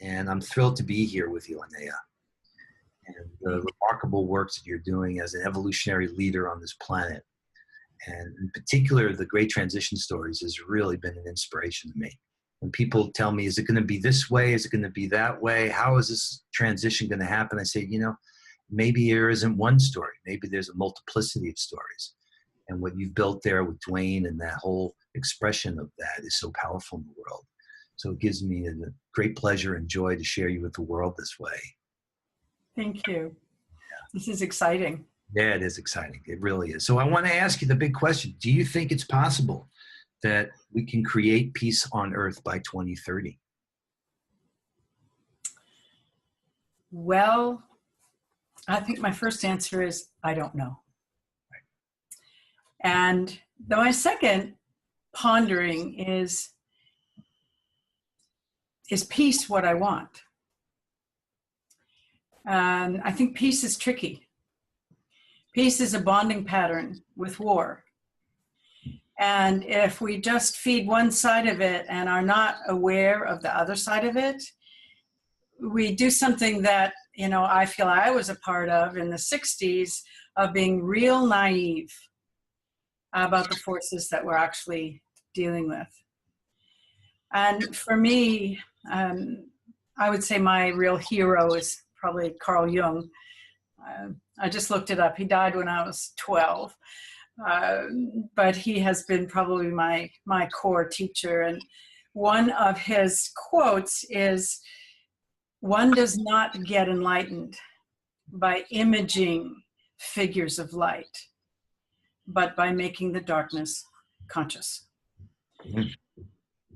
And I'm thrilled to be here with you, Lynnaea, and the remarkable work that you're doing as an evolutionary leader on this planet. And in particular, the great transition stories has really been an inspiration to me. When people tell me, is it going to be this way? Is it going to be that way? How is this transition going to happen? I say, maybe there isn't one story. Maybe there's a multiplicity of stories. And what you've built there with Dwayne and that whole expression of that is so powerful in the world. So it gives me a great pleasure and joy to share you with the world this way. Thank you. Yeah. This is exciting. Yeah, it is exciting. It really is. So I want to ask you the big question. Do you think it's possible that we can create peace on Earth by 2030? Well, I think my first answer is, I don't know. Right. And my second pondering is peace what I want? I think peace is tricky. Peace is a bonding pattern with war. And if we just feed one side of it and are not aware of the other side of it, we do something that, I feel I was a part of in the 60s, of being real naive about the forces that we're actually dealing with. And for me, I would say my real hero is probably Carl Jung. I just looked it up. He died when I was 12. But he has been probably my core teacher. And one of his quotes is, "One does not get enlightened by imaging figures of light, but by making the darkness conscious." Mm-hmm.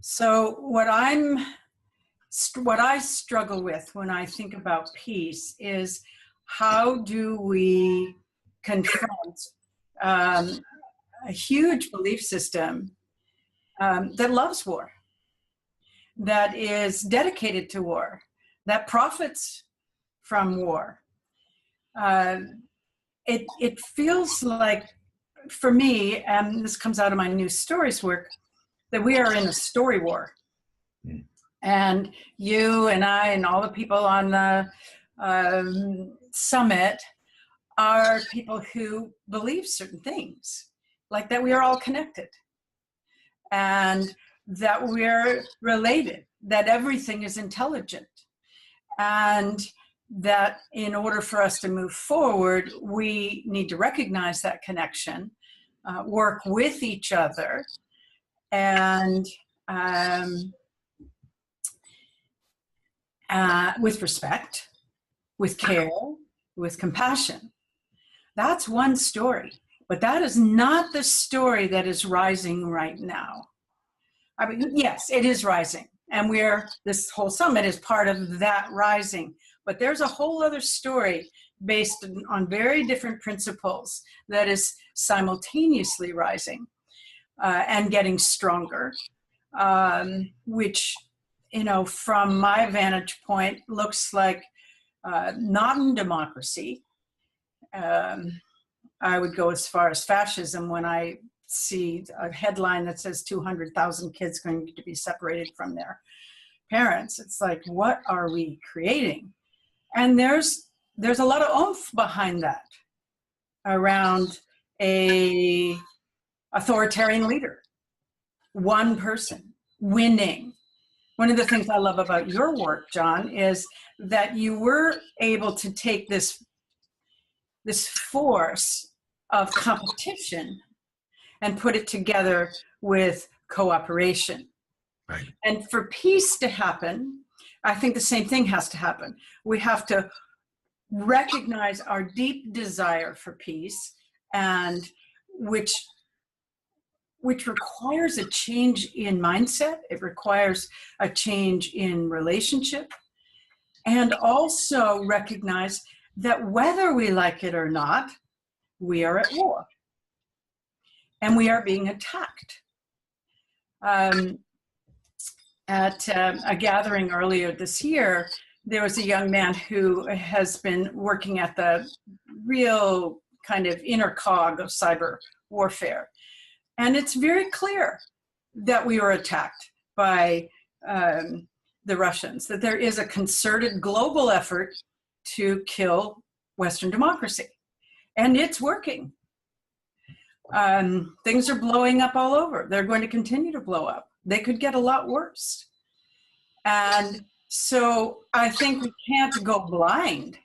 So what I struggle with when I think about peace is, how do we confront a huge belief system that loves war, that is dedicated to war, that profits from war? It feels like, for me, and this comes out of my new stories work, that we are in a story war. Mm. And you and I and all the people on the summit are people who believe certain things, like that we are all connected and that we're related, that everything is intelligent, and that in order for us to move forward, we need to recognize that connection, work with each other, and with respect, with care, with compassion. That's one story, but that is not the story that is rising right now. I mean, yes, it is rising, and this whole summit is part of that rising, but there's a whole other story based on very different principles that is simultaneously rising and getting stronger, which, from my vantage point, looks like non-democracy. I would go as far as fascism when I see a headline that says 200,000 kids going to be separated from their parents. It's like, what are we creating? And there's a lot of oomph behind that around a authoritarian leader, one person winning. One of the things I love about your work, John, is that you were able to take this force of competition and put it together with cooperation. Right. And for peace to happen, I think the same thing has to happen. We have to recognize our deep desire for peace, and which requires a change in mindset. It requires a change in relationship, and also recognize that whether we like it or not, we are at war and we are being attacked. At a gathering earlier this year, there was a young man who has been working at the real kind of inner cog of cyber warfare. And it's very clear that we were attacked by the Russians, that there is a concerted global effort to kill Western democracy. And it's working. Things are blowing up all over. They're going to continue to blow up. They could get a lot worse. And so I think we can't go blind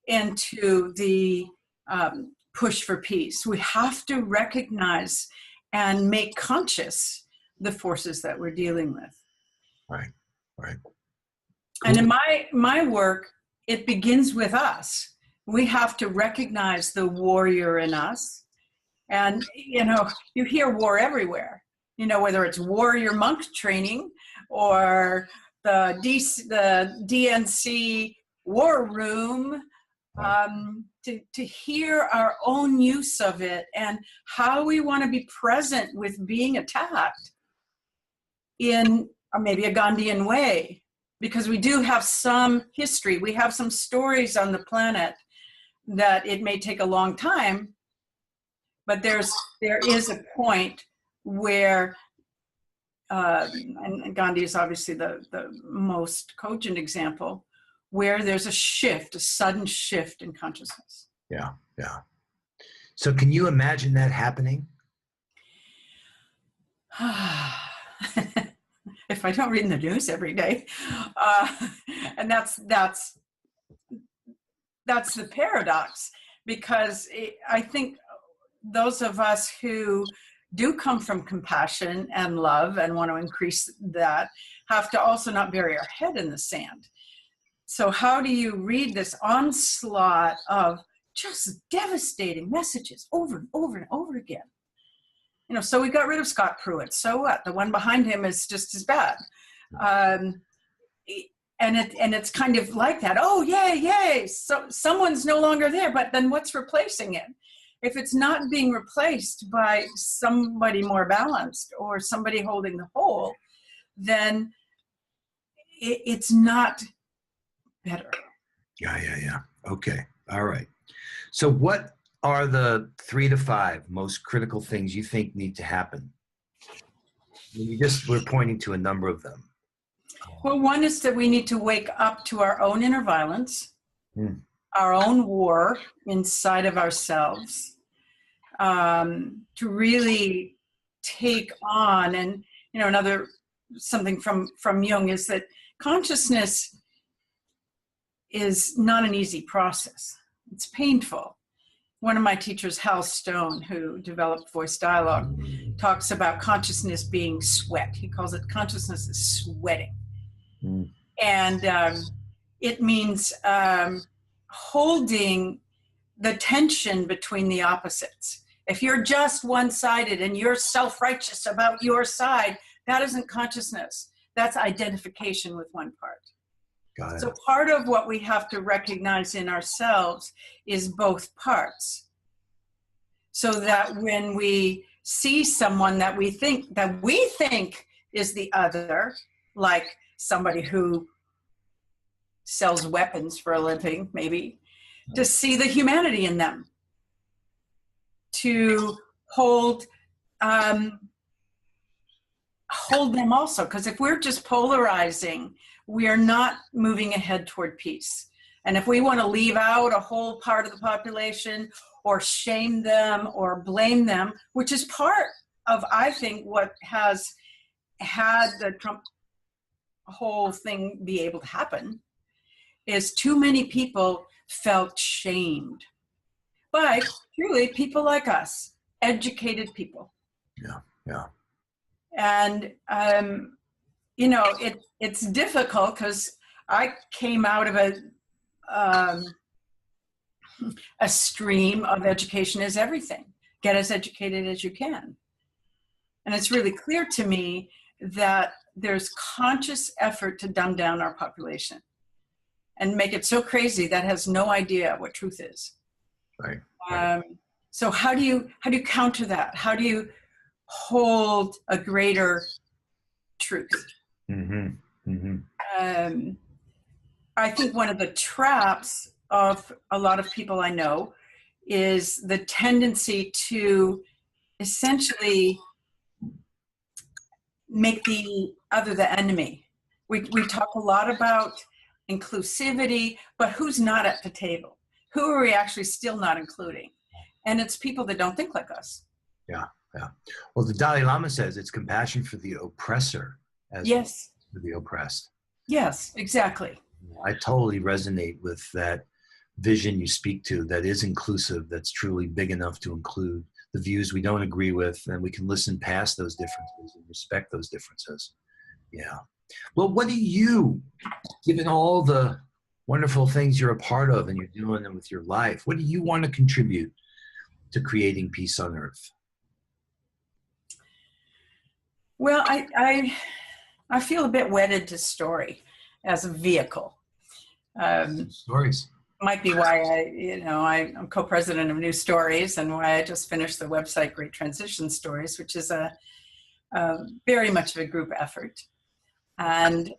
into the push for peace. We have to recognize and make conscious the forces that we're dealing with. Right, right. Cool. And in my work, it begins with us. We have to recognize the warrior in us. And, you know, you hear war everywhere, you know, whether it's warrior monk training or the DNC war room, to hear our own use of it and how we want to be present with being attacked in maybe a Gandhian way, because we do have some history. We have some stories on the planet that it may take a long time, but there is a point where, and Gandhi is obviously the most cogent example, where there's a shift, a sudden shift in consciousness. Yeah, yeah. So can you imagine that happening? If I don't read in the news every day. And that's the paradox, because I think those of us who do come from compassion and love and want to increase that have to also not bury our head in the sand. So how do you read this onslaught of just devastating messages over and over and over again? You know, so we got rid of Scott Pruitt. So what? The one behind him is just as bad. And it's kind of like that. Oh, yay, yay. So someone's no longer there, but then what's replacing it? If it's not being replaced by somebody more balanced or somebody holding the whole, then it's not better. Yeah. Okay. All right. So what are the 3 to 5 most critical things you think need to happen? We're pointing to a number of them. Well, one is that we need to wake up to our own inner violence, our own war inside of ourselves, to really take on. And, you know, something from Jung is that consciousness is not an easy process. It's painful. One of my teachers, Hal Stone, who developed voice dialogue, talks about consciousness being sweat. He calls it consciousness is sweating. And it means holding the tension between the opposites. If you're just one-sided and you're self-righteous about your side, that isn't consciousness. That's identification with one part. Got it. So part of what we have to recognize in ourselves is both parts. So that when we see someone that we think is the other, like somebody who sells weapons for a living, maybe, to see the humanity in them, to hold them also. Because if we're just polarizing, we are not moving ahead toward peace. And if we want to leave out a whole part of the population or shame them or blame them, which is part of, I think, what has had the Trump whole thing be able to happen, is too many people felt shamed by truly people like us, educated people. Yeah. And, you know, it's difficult because I came out of a stream of education is everything. Get as educated as you can. And it's really clear to me that there's conscious effort to dumb down our population and make it so crazy that has no idea what truth is. Right. So how do you counter that? How do you hold a greater truth? I think one of the traps of a lot of people I know is the tendency to essentially make the other the enemy, We talk a lot about inclusivity, but who's not at the table? Who are we actually still not including? And it's people that don't think like us. Yeah, yeah. Well, the Dalai Lama says it's compassion for the oppressor as Yes. for the oppressed. Yes, exactly. I totally resonate with that vision you speak to, that is inclusive, that's truly big enough to include the views we don't agree with, and we can listen past those differences and respect those differences. Yeah. Well, what do you, given all the wonderful things you're a part of and you're doing them with your life, what do you want to contribute to creating peace on earth? Well, I feel a bit wedded to story as a vehicle. Stories. Might be why I'm co-president of New Stories, and why I just finished the website Great Transition Stories, which is a very much of a group effort. And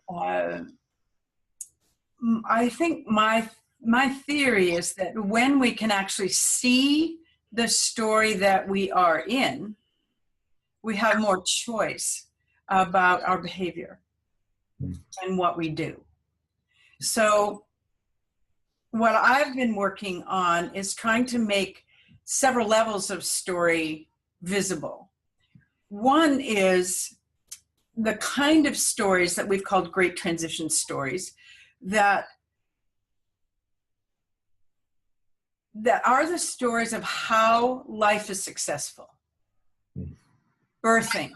I think my theory is that when we can actually see the story that we are in, we have more choice about our behavior and what we do. So what I've been working on is trying to make several levels of story visible. One is the kind of stories that we've called great transition stories, that are the stories of how life is successful. Birthing.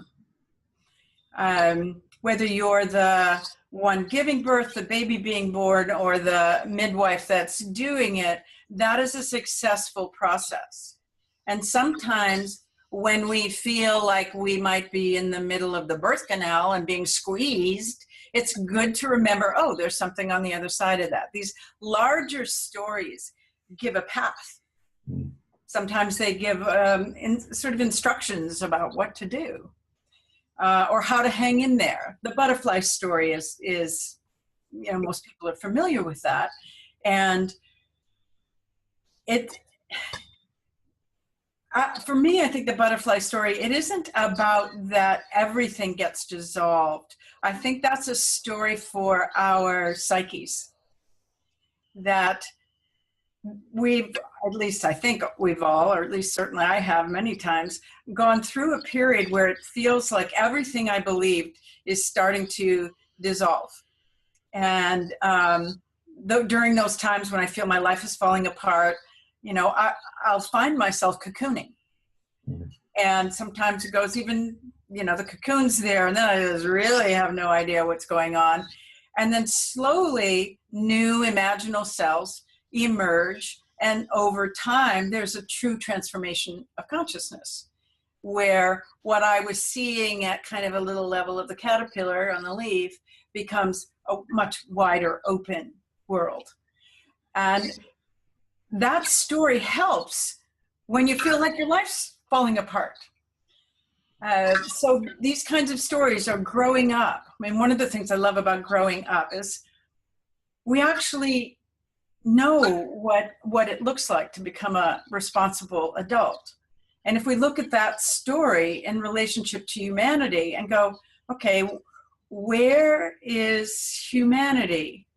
Whether you're the one giving birth, the baby being born, or the midwife that's doing it, that is a successful process. And sometimes when we feel like we might be in the middle of the birth canal and being squeezed, it's good to remember, oh, there's something on the other side of that. These larger stories give a path. Sometimes they give sort of instructions about what to do. Or how to hang in there. The butterfly story is most people are familiar with that. And for me, I think the butterfly story, it isn't about that everything gets dissolved. I think that's a story for our psyches, that at least I think we've all, or at least certainly I have many times, gone through a period where it feels like everything I believed is starting to dissolve. And during those times when I feel my life is falling apart, I'll find myself cocooning. And sometimes it goes even, the cocoon's there, and then I just really have no idea what's going on. And then slowly new imaginal cells emerge, and over time there's a true transformation of consciousness, where what I was seeing at kind of a little level of the caterpillar on the leaf becomes a much wider open world. And that story helps when you feel like your life's falling apart. So these kinds of stories are growing up. I mean, one of the things I love about growing up is we actually know what it looks like to become a responsible adult. And if we look at that story in relationship to humanity and go, okay, where is humanity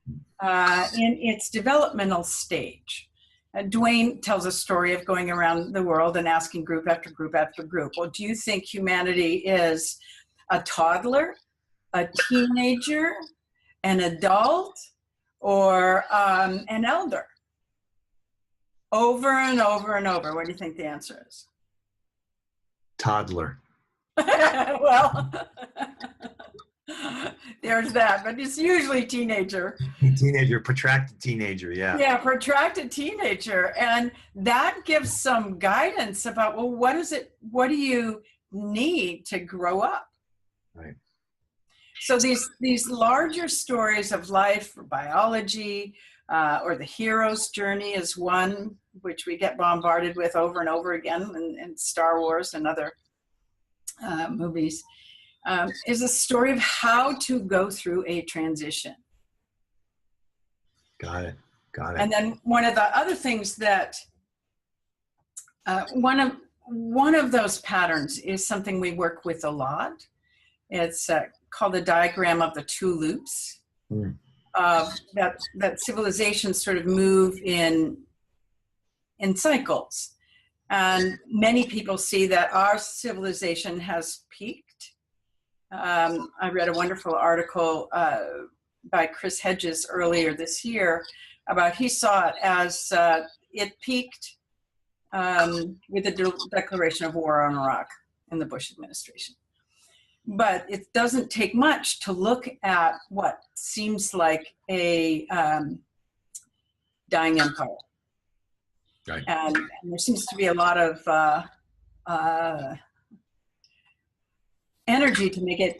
in its developmental stage? Dwayne tells a story of going around the world and asking group after group after group, well, do you think humanity is a toddler, a teenager, an adult, or an elder? Over and over and over. What do you think the answer is? Toddler. Well, there's that, but it's usually teenager. Teenager, protracted teenager, yeah. Yeah, protracted teenager. And that gives some guidance about, well, what do you need to grow up? Right. So these larger stories of life, or biology, or the hero's journey is one which we get bombarded with over and over again in Star Wars and other movies, is a story of how to go through a transition. Got it. And then one of the other things that one of those patterns is something we work with a lot, It's called the diagram of the two loops. That civilizations sort of move in cycles. And many people see that our civilization has peaked. I read a wonderful article by Chris Hedges earlier this year about, he saw it as it peaked with the declaration of war on Iraq in the Bush administration. But it doesn't take much to look at what seems like a dying empire. Right. And there seems to be a lot of energy to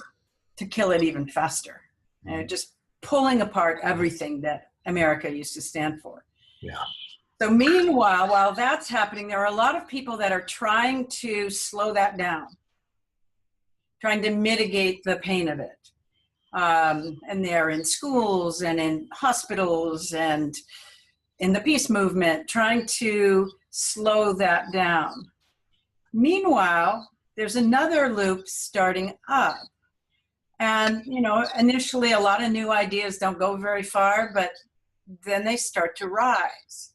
kill it even faster. And just pulling apart everything that America used to stand for. Yeah. So meanwhile, while that's happening, there are a lot of people that are trying to slow that down, trying to mitigate the pain of it. And they're in schools and in hospitals and in the peace movement, trying to slow that down. Meanwhile, there's another loop starting up. And, you know, initially a lot of new ideas don't go very far, but then they start to rise.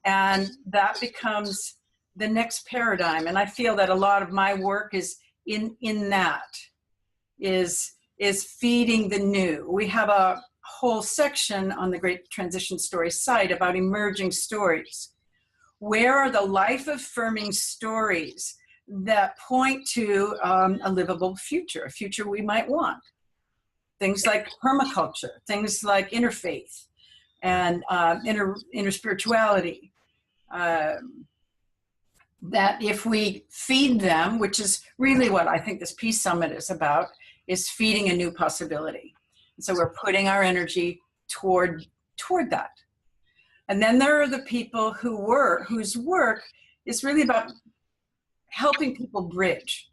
And that becomes the next paradigm. And I feel that a lot of my work is in that, is feeding the new. We have a whole section on the Great Transition Story site about emerging stories. Where are the life-affirming stories that point to a livable future, a future we might want? Things like permaculture, things like interfaith and interspirituality. That if we feed them, which is really what I think this Peace Summit is about, is feeding a new possibility. So we're putting our energy toward that. And then there are the people whose work is really about helping people bridge.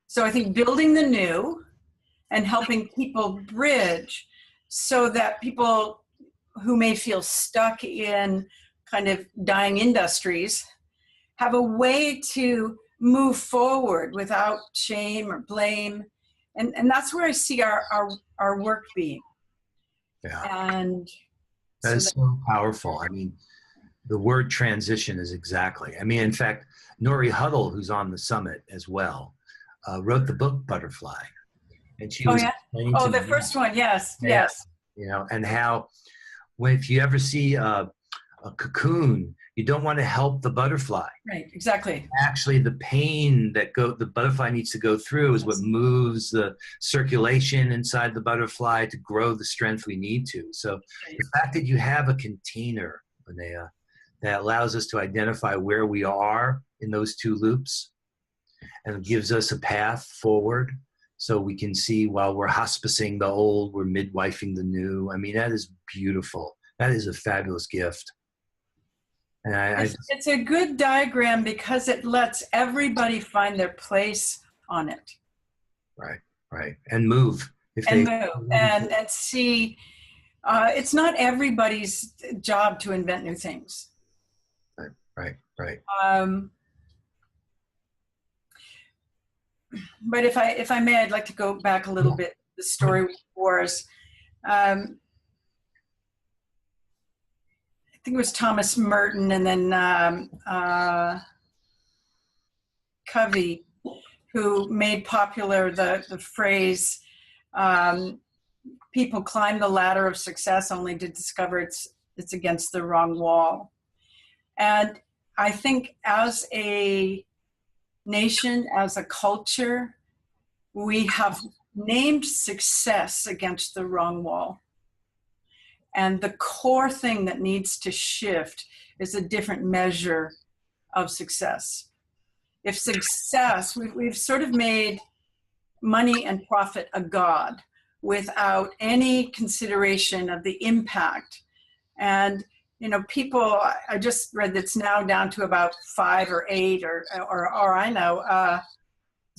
So I think building the new and helping people bridge so that people who may feel stuck in kind of dying industries have a way to move forward without shame or blame. And that's where I see our work being. Yeah. And that is so powerful. I mean, the word transition is exactly. I mean, in fact, Nori Huddle, who's on the summit as well, wrote the book Butterfly. And she was explaining to the me, first one, yes. You know, and how if you ever see a cocoon, you don't want to help the butterfly. Right, exactly. Actually, the pain that the butterfly needs to go through is what moves the circulation inside the butterfly to grow the strength we need to. So the fact that you have a container, Lynnaea, that allows us to identify where we are in those two loops and gives us a path forward so we can see while we're hospicing the old, we're midwifing the new. I mean, that is beautiful. That is a fabulous gift. And it's a good diagram because it lets everybody find their place on it. Right. And move. And see, it's not everybody's job to invent new things. Right. But if I may, I'd like to go back a little bit. The story with wars. I think it was Thomas Merton and then Covey, who made popular the phrase, people climb the ladder of success only to discover it's against the wrong wall. And I think as a nation, as a culture, we have named success against the wrong wall. And the core thing that needs to shift is a different measure of success. If success, we've sort of made money and profit a god without any consideration of the impact. And, you know, people, I just read that's now down to about 5 or 8 or I know,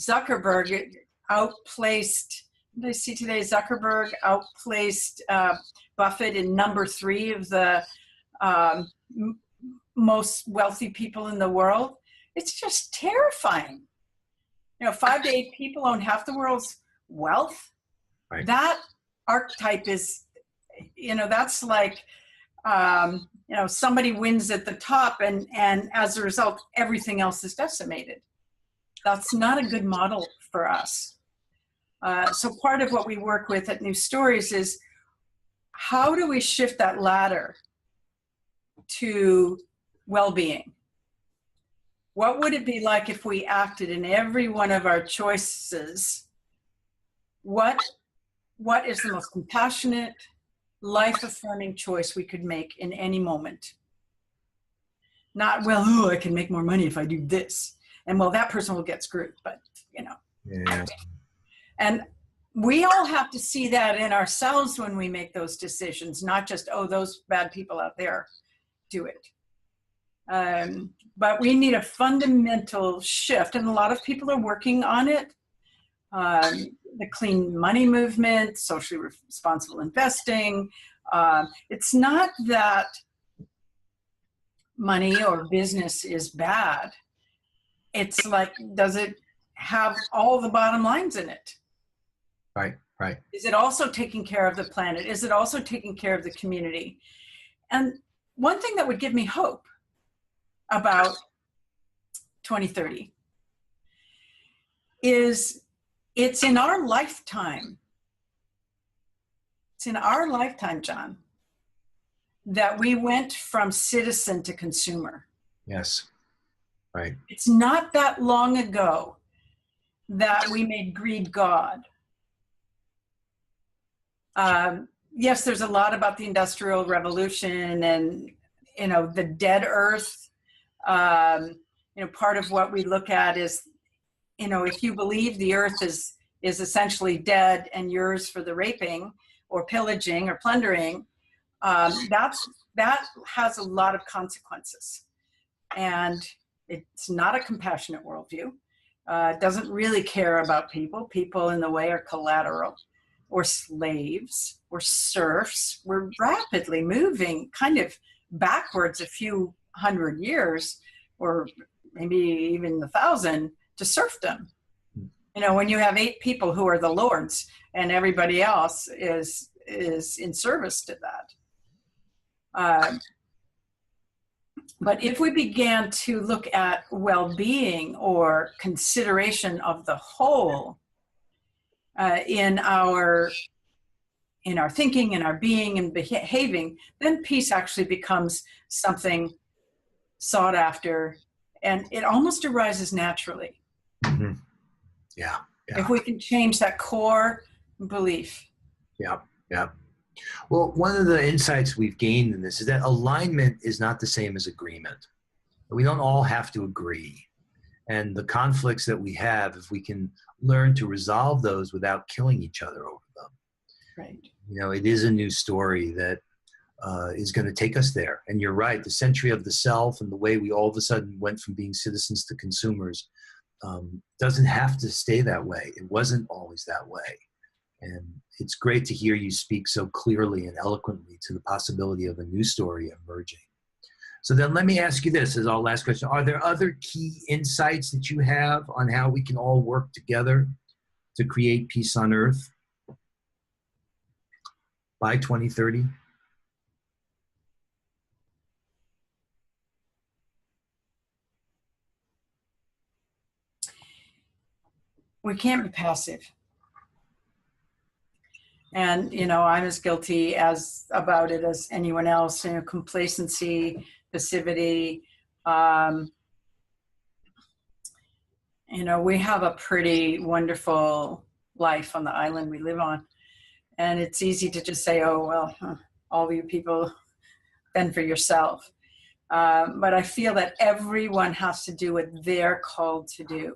Zuckerberg outplaced, what did I see today? Zuckerberg outplaced Buffett in number 3 of the most wealthy people in the world. It's just terrifying. You know, 5 to 8 people own half the world's wealth. Right. That archetype is, that's like, somebody wins at the top and as a result, everything else is decimated. That's not a good model for us. So part of what we work with at New Stories is how do we shift that ladder to well-being? What would it be like if we acted in every one of our choices? What is the most compassionate, life-affirming choice we could make in any moment? Not, well, I can make more money if I do this. And well, that person will get screwed, but Yeah. And we all have to see that in ourselves when we make those decisions, not just, those bad people out there do it. But we need a fundamental shift, and a lot of people are working on it. The clean money movement, socially responsible investing. It's not that money or business is bad. It's like, does it have all the bottom lines in it? Right. Is it also taking care of the planet? Is it also taking care of the community? And one thing that would give me hope about 2030 is it's in our lifetime. It's in our lifetime, John, that we went from citizen to consumer. Yes. Right. It's not that long ago that we made greed God. Yes, there's a lot about the Industrial Revolution and, the dead earth. Part of what we look at is, if you believe the earth is essentially dead and yours for the raping or pillaging or plundering, that has a lot of consequences. And it's not a compassionate worldview. It doesn't really care about people. People in the way are collateral, or slaves, or serfs. We're rapidly moving kind of backwards a few hundred years, or maybe even 1,000, to serfdom. When you have 8 people who are the lords and everybody else is in service to that. But if we began to look at well-being or consideration of the whole in our thinking, in our being and behaving, then peace actually becomes something sought after, and it almost arises naturally. Mm-hmm. Yeah. If we can change that core belief. Yeah. Well, one of the insights we've gained in this is that alignment is not the same as agreement. We don't all have to agree. And the conflicts that we have, if we can learn to resolve those without killing each other over them. Right. It is a new story that is going to take us there. And you're right, the century of the self and the way we all of a sudden went from being citizens to consumers doesn't have to stay that way. It wasn't always that way. And it's great to hear you speak so clearly and eloquently to the possibility of a new story emerging. So then let me ask you this as our last question. Are there other key insights that you have on how we can all work together to create peace on earth by 2030? We can't be passive. And, I'm as guilty about it as anyone else. Complacency, passivity. We have a pretty wonderful life on the island we live on. And it's easy to just say, all of you people, fend for yourself. But I feel that everyone has to do what they're called to do.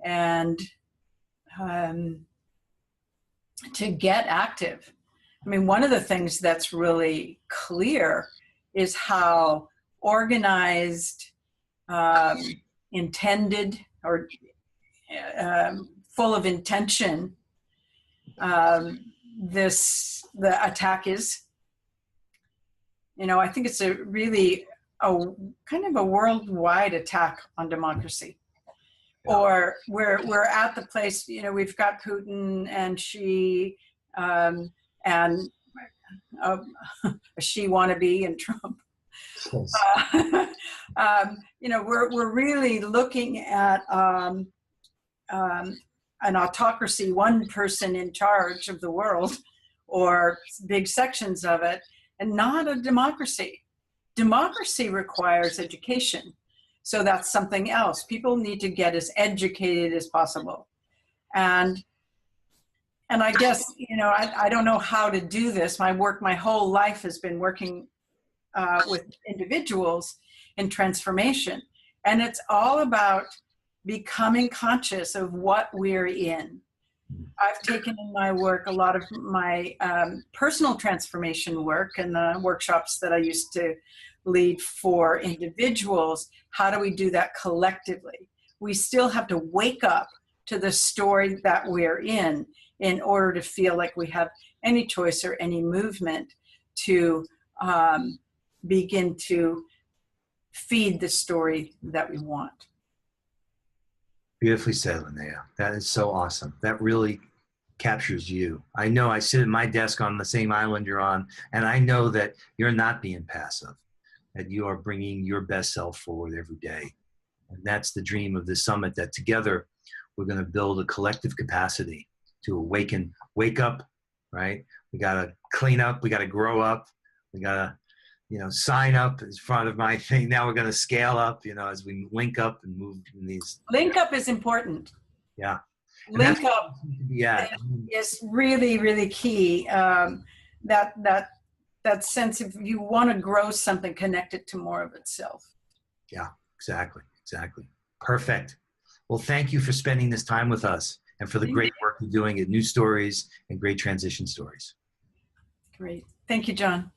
And to get active. One of the things that's really clear is how organized, intended, or full of intention the attack is. I think it's a kind of a worldwide attack on democracy. Yeah. Or we're at the place, you know, we've got Putin and Xi, and a Xi wannabe and Trump. Yes. You know, we're really looking at an autocracy, one person in charge of the world, or big sections of it, and not a democracy. Democracy requires education. So that's something else. People need to get as educated as possible. And I guess, you know, I don't know how to do this. My whole life has been working with individuals in transformation. And it's all about becoming conscious of what we're in. I've taken in my work a lot of my personal transformation work and the workshops that I used to lead for individuals. How do we do that collectively? We still have to wake up to the story that we're in order to feel like we have any choice or any movement to begin to feed the story that we want. Beautifully said, Lynnaea. That is so awesome. That really captures you. I know I sit at my desk on the same island you're on, and I know that you're not being passive, that you are bringing your best self forward every day. And that's the dream of this summit, that together we're going to build a collective capacity to awaken, wake up, right? We got to clean up. We got to grow up. We got to, you know, sign up as front of my thing. Now we're going to scale up, you know, as we link up and move in these. Link up is important. Yeah. Link up is really, really key. That sense of you want to grow something, connect it to more of itself. Yeah, exactly. Perfect. Well, thank you for spending this time with us and for the great work you're doing at New Stories and Great Transition Stories. Great. Thank you, John.